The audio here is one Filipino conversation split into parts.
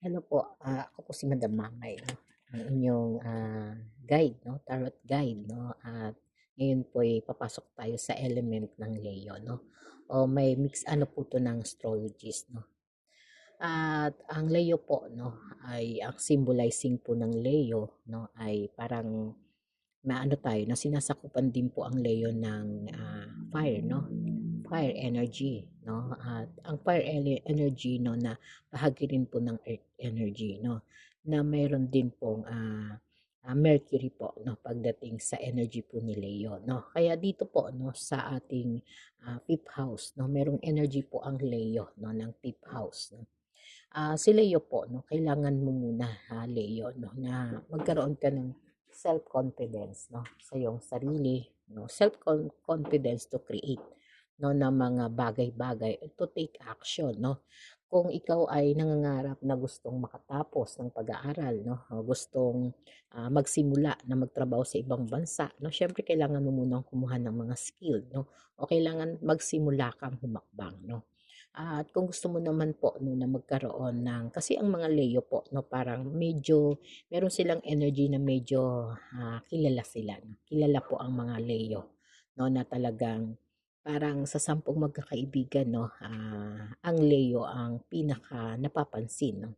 Hello po, ako po si Madam Mamay, no? Ang inyong guide, no? Tarot guide, no? At ngayon po ay papasok tayo sa element ng Leo, no? O may mix ano po to ng astrologist, no? At ang Leo po, no, ay ang symbolizing po ng Leo, no, ay parang maano tayo, na sinasakupan din po ang Leo ng fire, no? Fire energy, no? At ang fire energy, no, na bahagi rin po ng earth energy, no? Na mayroon din pong Mercury po, no, pagdating sa energy po ni Leo, no? Kaya dito po, no, sa ating fifth house, no, merong energy po ang Leo, no, ng fifth house, no? Si Leo po, no, kailangan mo muna, Leo, no, na magkaroon ka ng self-confidence, no, sa iyong sarili, no, self-confidence to create, no, ng mga bagay-bagay, to take action, no. Kung ikaw ay nangangarap na gustong makatapos ng pag-aaral, no, o gustong magsimula na magtrabaho sa ibang bansa, no, syempre kailangan mo munang kumuha ng mga skill, no, o kailangan magsimula kang humakbang, no. At kung gusto mo naman po, no, na magkaroon ng, kasi ang mga Leo po, no, parang medyo meron silang energy na medyo kilala sila, no? Kilala po ang mga Leo, no, na talagang parang sa 10 magkakaibigan, no, ang Leo ang pinaka napapansin, no?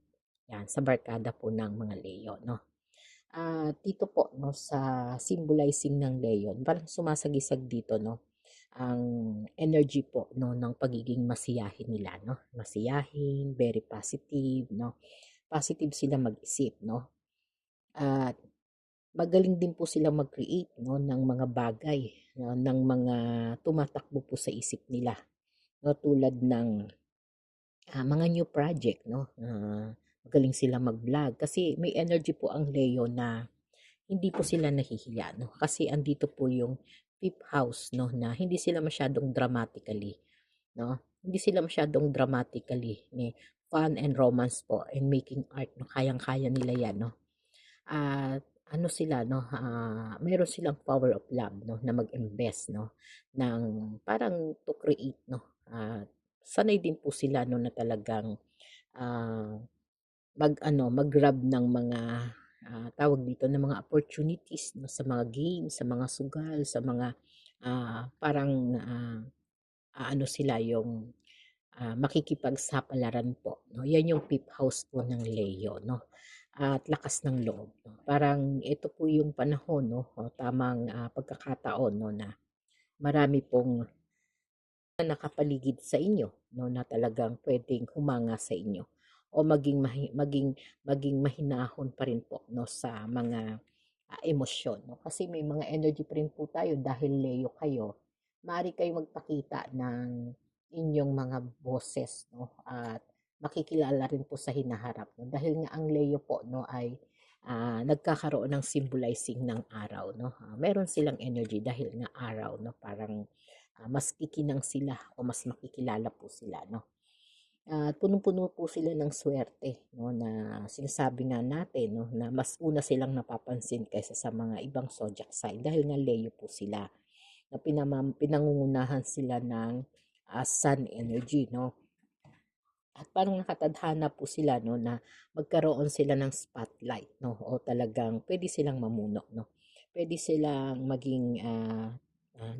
Yan, sa barkada po ng mga Leo, no. Dito po, no, sa symbolizing ng Leo, parang sumasagisag dito, no, ang energy po, no, ng pagiging masiyahin nila, no. Masiyahin, very positive, no. Positive sila mag-isip, no. At magaling din po sila mag-create, no, ng mga bagay, no, ng mga tumatakbo po sa isip nila, no, tulad ng mga new project, no. Magaling sila mag-vlog kasi may energy po ang Leo na hindi po sila nahihiya, no? Kasi andito po yung fifth house, no, na hindi sila masyadong dramatically, no? Hindi sila masyadong dramatically ni fun and romance po and making art, no? Kayang-kaya nila 'yan, no? At ano sila, no, meron silang power of love, no, na mag-invest, no, ng parang to create, no. At sanay din po sila, no, na talagang ah mag-ano, mag-grab ng mga, tawag dito, ng mga opportunities, 'no, sa mga games, sa mga sugal, sa mga, parang, ano sila, yung, makikipagsapalaran po, 'no. 'Yan yung fifth house po ng Leo, 'no, at lakas ng loob, 'no. Parang ito po yung panahon, 'no, o tamang, pagkakataon, 'no, na marami pong na nakapaligid sa inyo, 'no, na talagang puwedeng humanga sa inyo o maging mahinahon pa rin po, 'no, sa mga, emosyon, 'no. Kasi may mga energy pa rin po tayo dahil Leo kayo, maaari kayong magpakita ng inyong mga boses, 'no, at makikilala rin po sa hinaharap, 'no. Dahil nga ang Leo po, 'no, ay, nagkakaroon ng symbolizing ng araw, 'no. Meron silang energy dahil nga araw, 'no, parang mas kikinang sila o mas makikilala po sila, 'no. At punong-puno po sila ng swerte, 'no, na sinasabi nga natin, 'no, na mas una silang napapansin kaysa sa mga ibang zodiac sign dahil nga Leo po sila, na pinangungunahan sila ng sun energy, 'no. At parang nakatadhana po sila, 'no, na magkaroon sila ng spotlight, 'no, o talagang pwede silang mamuno, 'no. Pwede silang maging,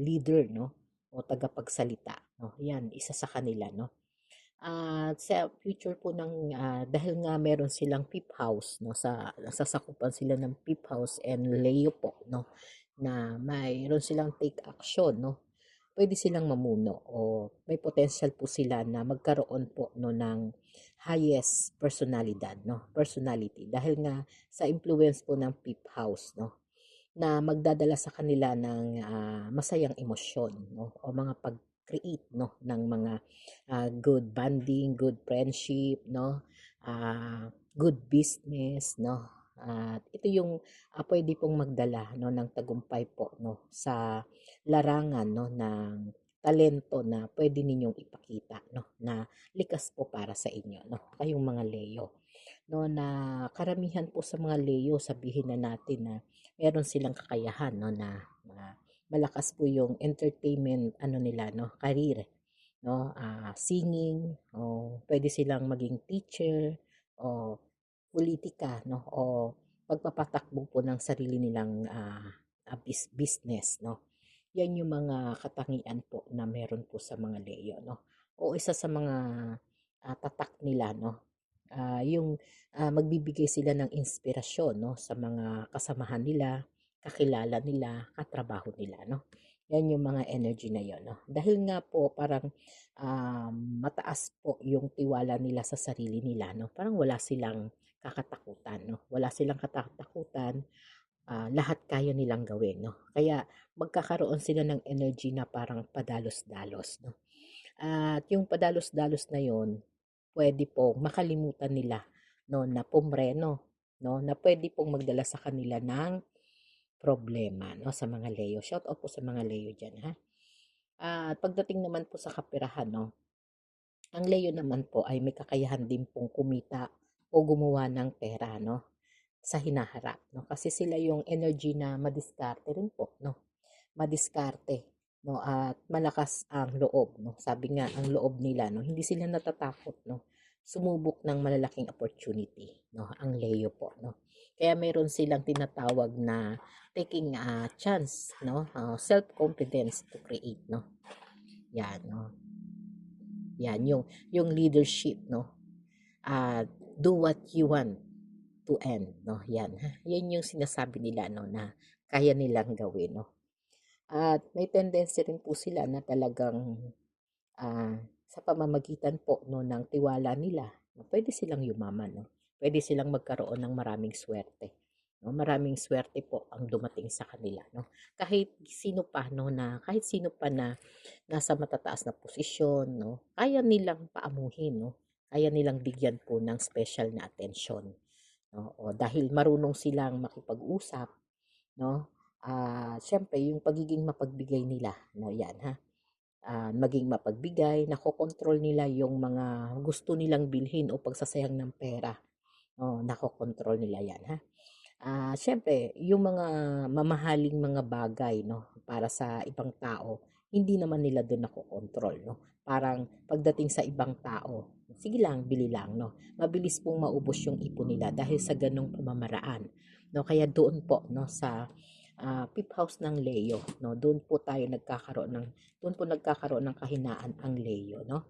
leader, 'no, o tagapagsalita, 'no. 'Yan, isa sa kanila, 'no. At sa future po ng, dahil nga meron silang fifth house, 'no, sa nasasakupan sila ng fifth house and Leo po, 'no, na mayroon silang take action, 'no. Puwede silang mamuno o may potential po sila na magkaroon po, 'no, ng highest personalidad, 'no, personality dahil nga sa influence po ng fifth house, 'no, na magdadala sa kanila ng, masayang emosyon, 'no, o mga pag-create, 'no, ng mga, good bonding, good friendship, 'no, good business, 'no. At ito yung, puwede pong magdala, 'no, ng tagumpay po, 'no, sa larangan, 'no, ng talento na puwede ninyong ipakita, 'no, na likas po para sa inyo, 'no, kayong mga Leo. 'No, na karamihan po sa mga Leo sabihin na natin na meron silang kakayahan, 'no, na malakas po yung entertainment ano nila, 'no, career, 'no, singing o puwede silang maging teacher o politika, no, o pagpapatakbo po ng sarili nilang business, no. Yan yung mga katangian po na meron po sa mga Leo, no. O isa sa mga tatak nila, no, yung magbibigay sila ng inspirasyon, no, sa mga kasamahan nila, kakilala nila, katrabaho nila, no. Yan yung mga energy na yon, no. Dahil nga po parang mataas po yung tiwala nila sa sarili nila, no. Parang wala silang kakatakutan, no. Wala silang katatakutan, lahat kaya nilang gawin, no. Kaya magkakaroon sila ng energy na parang padalos-dalos, no. At yung padalos-dalos na yon, pwede pong makalimutan nila, no, na pumreno, no, na pwede pong magdala sa kanila ng problema, no, sa mga Leo. Shout out po sa mga Leo diyan, ha. At pagdating naman po sa kaperahan, no, ang Leo naman po ay may kakayahan din pong kumita o gumawa ng pera, no, sa hinaharap, no. Kasi sila yung energy na madiskarte rin po, no. Madiskarte, no, at malakas ang loob, no. Sabi nga ang loob nila, no, hindi sila natatakot, no, sumubok ng malalaking opportunity, no, ang Leo po, no. Kaya meron silang tinatawag na taking a chance, no, self-confidence to create, no. Yan, no. Yan yung leadership, no. Do what you want to end, no. Yan, ha. Yan yung sinasabi nila, no, na kaya nilang gawin, no. At may tendency rin po sila na talagang sa pamamagitan po, no, ng tiwala nila, no, pwede silang yumaman, no. Pwede silang magkaroon ng maraming swerte. No, maraming swerte po ang dumating sa kanila, no. Kahit sino pa na nasa matataas na posisyon, no, kaya nilang paamuhin, no. Kaya nilang bigyan po ng special na atensyon, no. O dahil marunong silang makipag-usap, no. Syempre yung pagiging mapagbigay nila, no, yan, ha. Maging mapagbigay, nakokontrol nila yung mga gusto nilang bilhin o pagsasayang ng pera. Oh, nakokontrol nila yan, ha. Siyempre, yung mga mamahaling mga bagay, no, para sa ibang tao, hindi naman nila doon nakokontrol, no. Parang pagdating sa ibang tao, sige lang, bili lang, no. Mabilis pong maubos yung ipon nila dahil sa ganong pamamaraan, no. Kaya doon po, no, sa fifth house ng Leo, no, doon po nagkakaroon ng kahinaan ang Leo, no.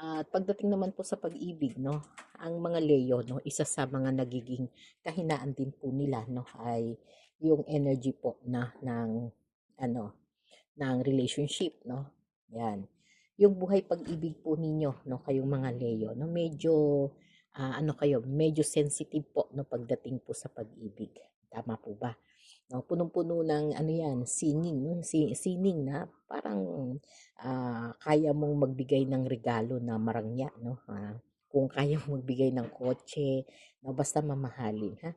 At pagdating naman po sa pag-ibig, no, ang mga Leo, no, isa sa mga nagiging kahinaan din po nila, no, ay yung energy po na ng ano, ng relationship, no. Yan. Yung buhay pag-ibig po ninyo, no, kayong mga Leo, no, medyo medyo sensitive po no pagdating po sa pag-ibig. Tama po ba? No, punong-puno ng ano yan, sining, no? Sining na parang kaya mong magbigay ng regalo na marangya, no? Kung kaya mong magbigay ng kotse, no? Basta mamahalin, ha?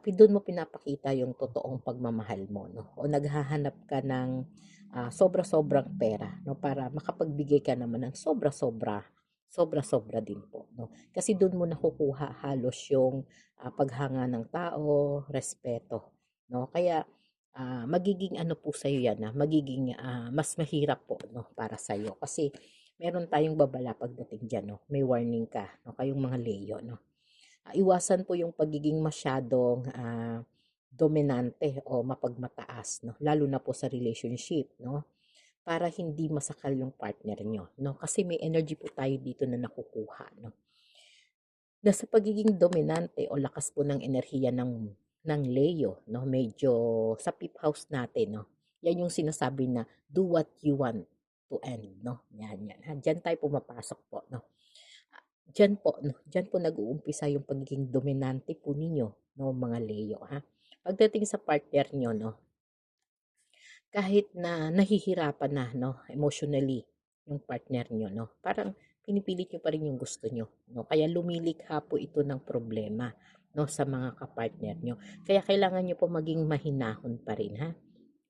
Doon mo pinapakita yung totoong pagmamahal mo, no? O naghahanap ka ng sobra-sobrang pera, no? Para makapagbigay ka naman ng sobra-sobra, sobra-sobra din po, no? Kasi doon mo nakukuha halos yung paghanga ng tao, respeto, no? Kaya magiging ano po sa'yo yan, magiging mas mahirap po, no, para sa'yo. Kasi meron tayong babala pagdating dyan, no? May warning ka, no? Kayong mga Leo, no? Iwasan po yung pagiging masyadong dominante o mapagmataas, no? Lalo na po sa relationship, no? Para hindi masakal yung partner nyo, no? Kasi may energy po tayo dito na nakukuha, no? Na sa pagiging dominante o lakas po ng enerhiya ng Leo, no? Medyo sa fifth house natin, no? Yan yung sinasabi na do what you want to end, no? Yan. Diyan tayo pumapasok po, no? Diyan po, no? Diyan po nag-uumpisa yung pagiging dominante po ninyo, no, mga Leo, ha? Pagdating sa partner nyo, no, kahit na nahihirapan na, no, emotionally yung partner nyo, no, parang pinipilit nyo pa rin yung gusto nyo, no, kaya lumilikha po ito ng problema, no, sa mga kapartner nyo. Kaya kailangan nyo po maging mahinahon pa rin, ha?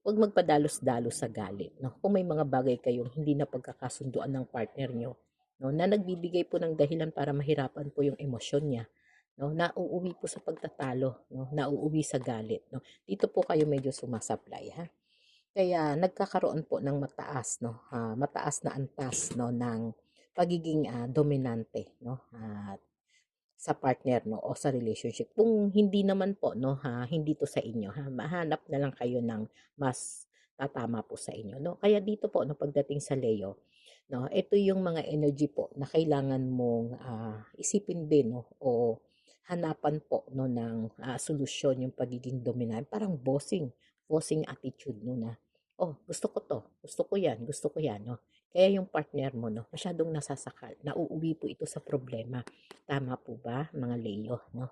Huwag magpadalos-dalos sa galit, no. Kung may mga bagay kayong hindi na pagkakasunduan ng partner nyo, no, na nagbibigay po ng dahilan para mahirapan po yung emosyon niya, no, nauuwi po sa pagtatalo, no, nauuwi sa galit, no. Dito po kayo medyo sumasablay, ha. Kaya nagkakaroon po ng mataas na antas, no, ng pagiging dominante, no. At sa partner, no, o sa relationship. Kung hindi naman po, no, hindi 'to sa inyo, mahanap na lang kayo ng mas tatama po sa inyo, no. Kaya dito po, no, pagdating sa Leo, no, ito yung mga energy po na kailangan mong, isipin din, no, o hanapan po, no, ng, solusyon yung pagiging dominant. Parang bossing attitude, no, na, "Oh, gusto ko 'yan," no. Kaya yung partner mo, no, masyadong nasasakal, nauuwi po ito sa problema. Tama po ba, mga Leo, 'no?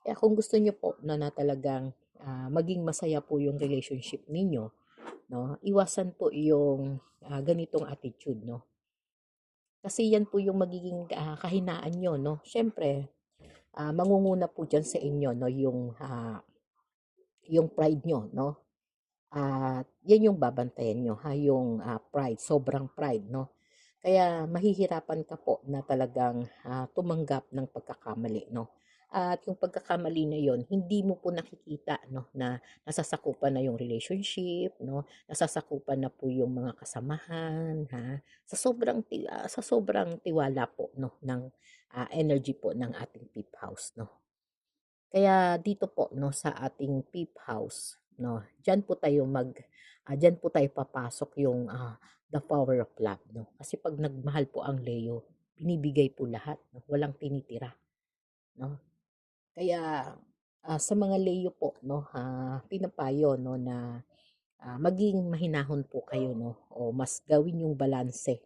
Kaya kung gusto niyo po na talagang, maging masaya po yung relationship ninyo, 'no, iwasan po yung, ganitong attitude, 'no. Kasi yan po yung magiging, kahinaan niyo, 'no. Siyempre, mangunguna po diyan sa inyo, 'no, yung pride niyo, 'no. At yan yung babantayan niyo, yung, pride, sobrang pride, 'no. Kaya mahihirapan ka po na talagang, tumanggap ng pagkakamali, 'no. At yung pagkakamali na yon hindi mo po nakikita, 'no, na nasasakupan na yung relationship, 'no, nasasakupan na po yung mga kasamahan, sa sobrang tiwala po, 'no, ng, energy po ng ating fifth house, 'no. Kaya dito po, 'no, sa ating fifth house, 'no, diyan po tayo papasok yung, the power of love, 'no. Kasi 'pag nagmahal po ang Leo, binibigay po lahat, 'no, walang tinitira, 'no. Kaya, sa mga Leo po, 'no, pinapayo, 'no, na, maging mahinahon po kayo, 'no, o mas gawin yung balanse,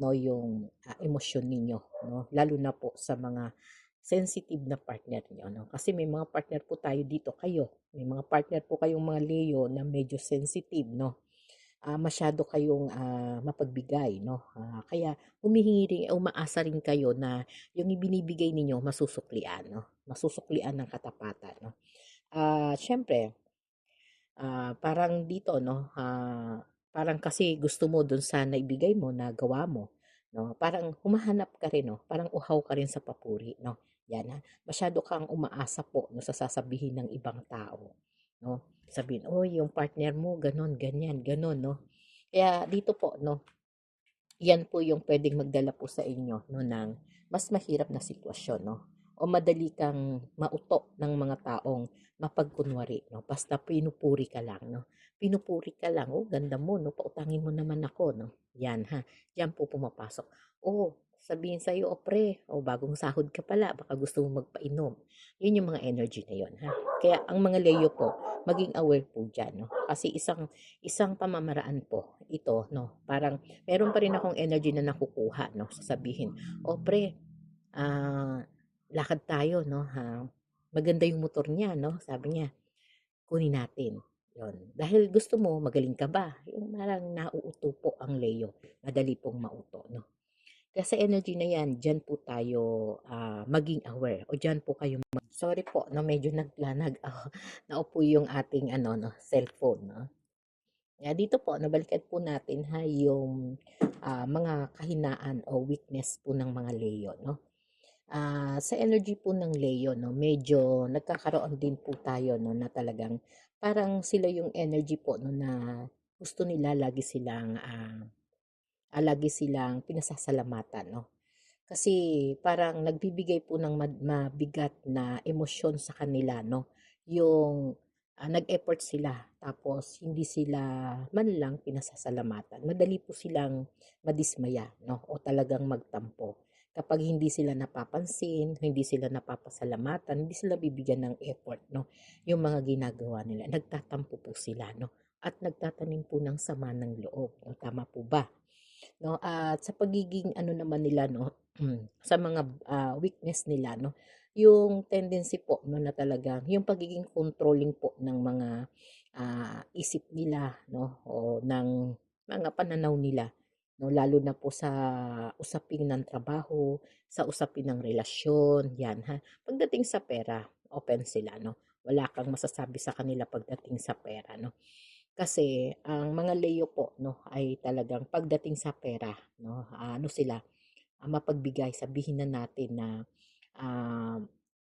'no, yung, emosyon ninyo, 'no, lalo na po sa mga sensitive na partner niyo, 'no. Kasi may mga partner po tayo dito, may mga partner po kayong mga Leo na medyo sensitive, 'no. Masyado kayong, mapagbigay, 'no. Kaya humihingi rin umaasa rin kayo na yung ibinibigay ninyo masusuklian, 'no, masusuklian ng katapatan, 'no. Siyempre, parang dito, 'no, parang kasi gusto mo dun sa naibigay mo, nagawa mo, 'no, parang humahanap ka rin, 'no, parang uhaw ka rin sa papuri, 'no, 'yan, masyado kang umaasa po, 'no, sa sasabihin ng ibang tao, 'no. Sabihin, "Uy, yung partner mo gano'n, ganyan," gano'n, 'no. Kaya dito po, 'no, 'yan po yung puwedeng magdala po sa inyo, 'no, ng mas mahirap na sitwasyon, 'no, o madali kang mauto ng mga taong mapagkunwari, 'no, basta pinupuri ka lang, 'no. Pinupuri ka lang, "Oh, ganda mo, 'no, pautangin mo naman ako," 'no. 'Yan, diyan po pumapasok. "Oh, sabihin sa'yo, "Oh, pre, oh, bagong sahod ka pala, baka gusto mong magpainom." 'Yun yung mga energy na 'yun, Kaya ang mga Leo po, maging aware po diyan, 'no, kasi isang isang pamamaraan po ito, 'no, parang meron pa rin akong energy na nakukuha, 'no, sasabihin, "Oh, pre, ah, lakad tayo, 'no, maganda yung motor niya, 'no," sabi niya, "kunin natin." Yun. Dahil gusto mo, magaling ka ba? Yung parang nauuto po ang Leo, madali pong mauto, 'no. Kaya sa energy na yan, diyan po tayo, maging aware o diyan po kayo sorry po, 'no, medyo naupo yung ating ano, 'no, cellphone, 'no. Kaya dito po nabalikan po natin, yung, mga kahinaan o weakness po ng mga Leo, 'no. Sa energy po ng Leo, 'no, medyo nagkakaroon din po tayo, 'no, na talagang parang sila yung energy po, 'no, na gusto nila lagi silang pinasasalamatan, 'no. Kasi parang nagbibigay po ng mabigat na emosyon sa kanila, 'no, yung, nag-effort sila tapos hindi sila man lang pinasasalamatan. Madali po silang madismaya, 'no, o talagang magtampo. Kapag hindi sila napapansin, hindi sila napapasalamatan, hindi sila bibigyan ng effort, 'no, yung mga ginagawa nila, nagtatampo po sila, 'no, at nagtatanim po ng sama ng loob, 'no, tama po ba? 'No, at sa pagiging ano naman nila, 'no, sa mga, weakness nila, 'no, yung tendency po, 'no, na talagang yung pagiging controlling po ng mga, isip nila, 'no, o ng mga pananaw nila, 'no, lalo na po sa usapin ng trabaho, sa usapin ng relasyon, 'yan, Pagdating sa pera, open sila, no, wala kang masasabi sa kanila pagdating sa pera, no. Kasi ang mga Leo po, 'no, ay talagang pagdating sa pera, 'no, ano sila, mapagbigay. Sabihin na natin na, ah,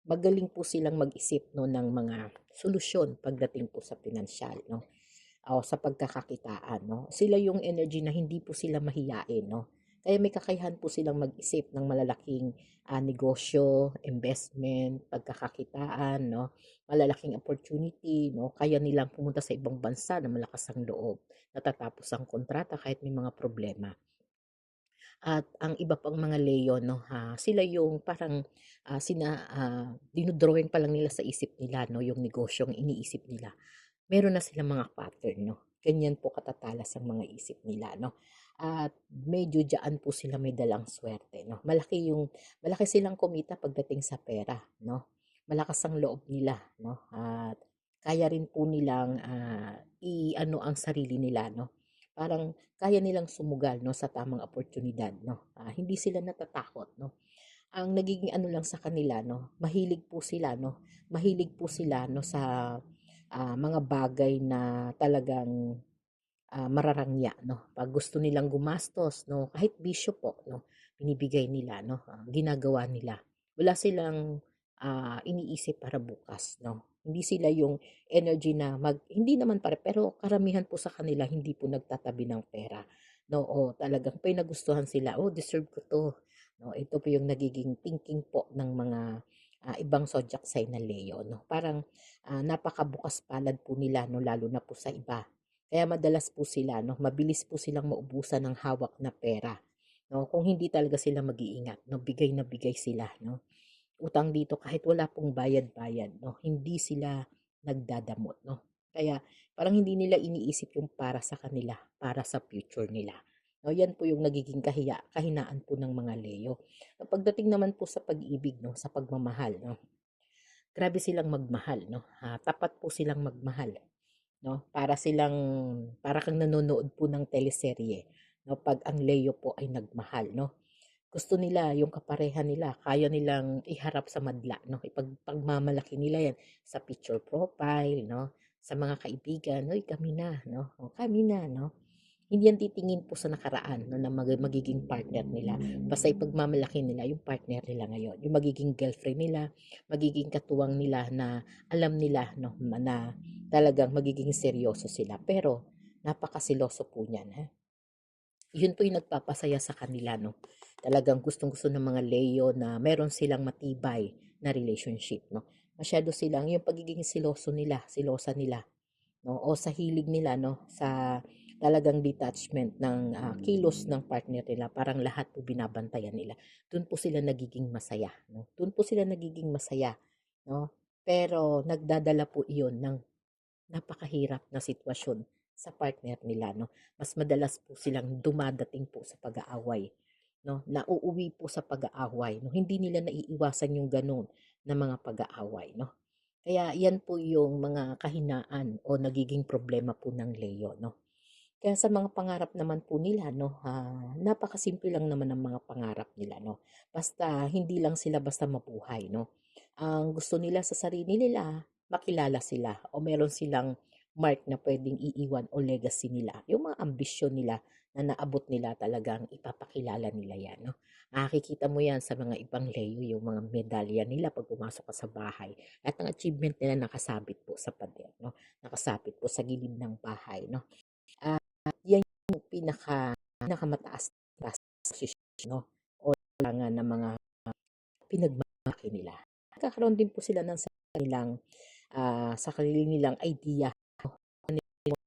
magaling po silang mag-isip, 'no, ng mga solusyon pagdating po sa pinansiyal, 'no, o sa pagkakakitaan, 'no. Sila yung energy na hindi po sila mahiyain, 'no. Kaya may kakayahan po silang mag-isip ng malalaking negosyo, investment, pagkakakitaan, no? Malalaking opportunity, no? Kaya nilang pumunta sa ibang bansa na malakas ang loob, natatapos ang kontrata kahit may mga problema. At ang iba pang mga leyon 'no, sila yung parang, dino-drawing pa lang nila sa isip nila 'no, yung negosyong iniisip nila. Meron na silang mga pattern 'no, ganyan po katatalas ang mga isip nila 'no. At medyo diyaan po sila may dalang suwerte 'no. Malaki silang kumita pagdating sa pera 'no. Malakas ang loob nila 'no, at kaya rin po nilang, i-ano ang sarili nila 'no. Parang kaya nilang sumugal 'no sa tamang oportunidad 'no. Hindi sila natatakot 'no. Ang nagiging ano lang sa kanila 'no, mahilig po sila 'no sa, mga bagay na talagang, mararangya 'no. 'Pag gusto nilang gumastos 'no, kahit bisyo po 'no, binibigay nila 'no, ginagawa nila. Wala silang, iniisip para bukas 'no. Hindi sila yung energy na hindi naman pero karamihan po sa kanila hindi po nagtatabi ng pera 'no, o talagang 'pag nagustuhan sila, "Oh, deserve ko 'to." 'No, ito po yung nagiging thinking po ng mga, ibang zodiac sign na Leo 'no. Parang, napakabukas palad po nila 'no, lalo na po sa iba. Kaya madalas po sila 'no, mabilis po silang maubusan ng hawak na pera 'no, kung hindi talaga sila mag-iingat 'no, bigay na bigay sila 'no. Utang dito kahit wala pong bayad-bayad 'no, hindi sila nagdadamot 'no. Kaya parang hindi nila iniisip yung para sa kanila, para sa future nila. 'No, yan po yung nagiging kahinaan po ng mga Leo. Pagdating naman po sa pag-ibig 'no, sa pagmamahal 'no, grabe silang magmahal 'no, tapat po silang magmahal 'no, para kang nanonood po ng teleserye 'no, 'pag ang Leo po ay nagmahal 'no. Gusto nila yung kapareha nila kaya nilang iharap sa madla 'no, pagmamalaki nila yan sa picture profile 'no, sa mga kaibigan, "Uy kami na," 'no, "Oh, kami na," 'no. Hindi yan titingin po sa nakaraan 'no, na magiging partner nila. Basta ipagmamalaki nila yung partner nila ngayon, yung magiging girlfriend nila, magiging katuwang nila na alam nila 'no, na talagang magiging seryoso sila. Pero napakasiloso po niyan, yun po yung nagpapasaya sa kanila 'no. Talagang gustong-gusto ng mga Leo na meron silang matibay na relationship 'no. Masyado silang yung pagiging silosa nila 'no, o sa hilig nila 'no, sa talagang detachment ng, kilos ng partner nila, parang lahat po binabantayan nila. Dun po sila nagiging masaya 'no, dun po sila nagiging masaya 'no. Pero nagdadala po iyon ng napakahirap na sitwasyon sa partner nila 'no. Mas madalas po silang dumadating po sa pag-aaway 'no, nauuwi po sa pag-aaway 'no. Hindi nila naiiwasan yung gano'n na mga pag-aaway 'no. Kaya 'yan po yung mga kahinaan o nagiging problema po ng Leo 'no. Kaya sa mga pangarap naman po nila 'no, napakasimple lang naman ng mga pangarap nila 'no. Basta hindi lang sila basta mabuhay 'no. Ang gusto nila sa sarili nila, makilala sila o meron silang mark na puwedeng iiwan o legacy nila. Yung mga ambisyon nila na naabot nila talagang ipapakilala nila 'yan 'no. Makikita mo 'yan sa mga ibang Leo, yung mga medalya nila 'pag pumasok ka sa bahay. At ang achievement nila nakasabit po sa pader 'no, nakasabit po sa gilid ng bahay 'no. At 'yan yung pinakamataas na posisyon 'no o kailangan ng mga pinagmamalaki nila. Nagkakaroon din po sila ng sa sarili nilang idea, ano yung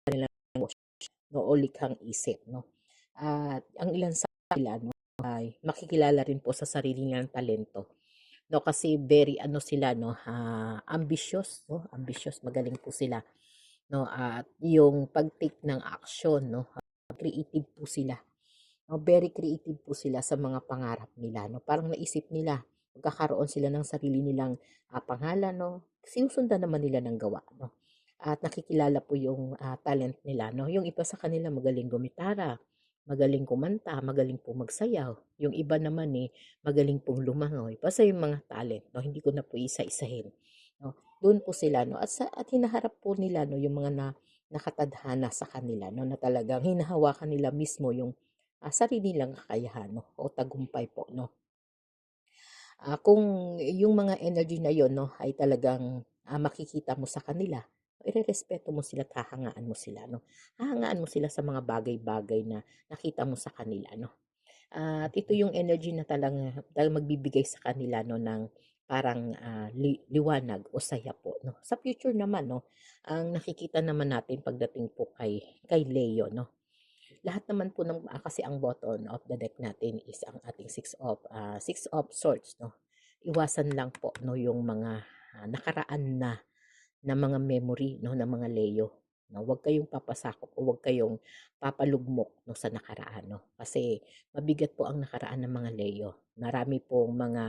kanilang negosyo 'no o likhang isip 'no. At ang ilan sa kanila 'no ay makikilala rin po sa sarili nilang talento 'no, kasi very ano sila 'no, ambitious 'no, ambitious, magaling po sila 'no, at yung pag-take ng action 'no, creative po sila. No, very creative po sila sa mga pangarap nila 'no. Parang naisip nila, magkakaroon sila ng sarili nilang, pangalan 'no, sinusundan naman nila ng gawa 'no. At nakikilala po yung, talent nila 'no. Yung iba sa kanila magaling gumitara, magaling kumanta, magaling po magsayaw. Yung iba naman, magaling pong lumangoy. Basta yung mga talent 'no, hindi ko na po isa-isahin 'no. Dun po sila 'no at hinaharap po nila 'no yung mga nakatadhana sa kanila 'no, na talagang hinahawakan nila mismo yung sarili nilang kakayahan 'no o tagumpay po 'no. Kung yung mga energy na yon 'no ay talagang, makikita mo sa kanila, irerespeto mo sila at hahangaan mo sila 'no. Hahangaan mo sila sa mga bagay-bagay na nakita mo sa kanila 'no. At ito yung energy na talagang magbibigay sa kanila 'no ng parang, liwanag o saya po 'no. Sa future naman 'no, ang nakikita naman natin pagdating po kay Leo 'no, lahat naman po kasi ang bottom of the deck natin is ang ating Six of Swords 'no. Iwasan lang po 'no yung mga, nakaraan na mga memory 'no, ng mga Leo 'no. Huwag kayong papasakop o huwag kayong papalugmok 'no, sa nakaraan 'no. Kasi mabigat po ang nakaraan ng mga Leo. Marami pong mga,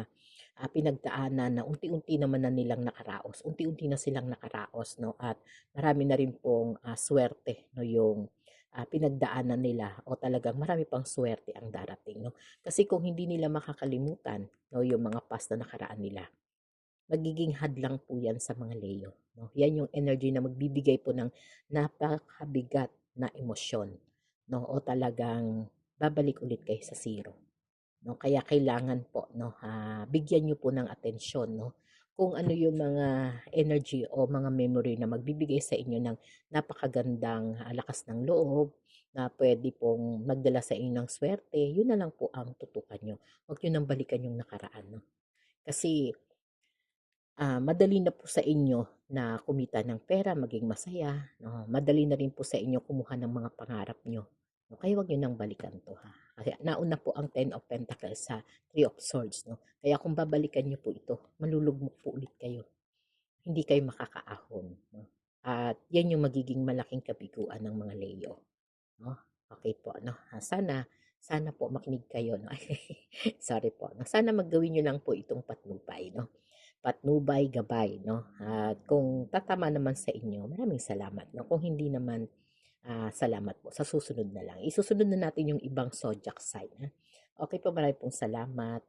pinagdaanan na unti-unti naman na nilang nakaraos. Unti-unti na silang nakaraos 'no, at marami na rin pong, suwerte 'no, yung, pinagdaanan nila o talagang marami pang suwerte ang darating 'no. Kasi kung hindi nila makakalimutan 'no, yung mga past na nakaraan nila, magiging hadlang po 'yan sa mga Leo 'no. 'Yan yung energy na magbibigay po ng napakabigat na emosyon 'no, o talagang babalik ulit kayo sa zero 'no. Kaya kailangan po 'no, bigyan niyo po ng atensyon 'no, kung ano yung mga energy o mga memory na magbibigay sa inyo ng napakagandang, lakas ng loob na puwede pong magdala sa inyo ng suwerte, yun na lang po ang tutukan niyo. Huwag niyo nang balikan yung nakaraan 'no. Kasi madali na po sa inyo na kumita ng pera, maging masaya, 'no? Madali na rin po sa inyo kumuha ng mga pangarap niyo, 'no? Kaya huwag niyo nang balikan 'to, ha. Kasi nauna po ang Ten of Pentacles sa Three of Swords, 'no? Kaya kung babalikan niyo po ito, malulugmok po ulit kayo. Hindi kayo makakaahon, 'no? At 'yan yung magiging malaking kabiguan ng mga Leo, 'no? Okey po, 'no? Sana sana po makinig kayo, 'no? Sorry po, 'no? Sana gawin niyo lang po itong patnubay, 'no? Patnubay, gabay 'no, at kung tatama naman sa inyo, maraming salamat 'no, kung hindi naman, salamat po sa susunod na lang. Isusunod na natin yung ibang zodiac sign, ha. Okey po, marami pong salamat.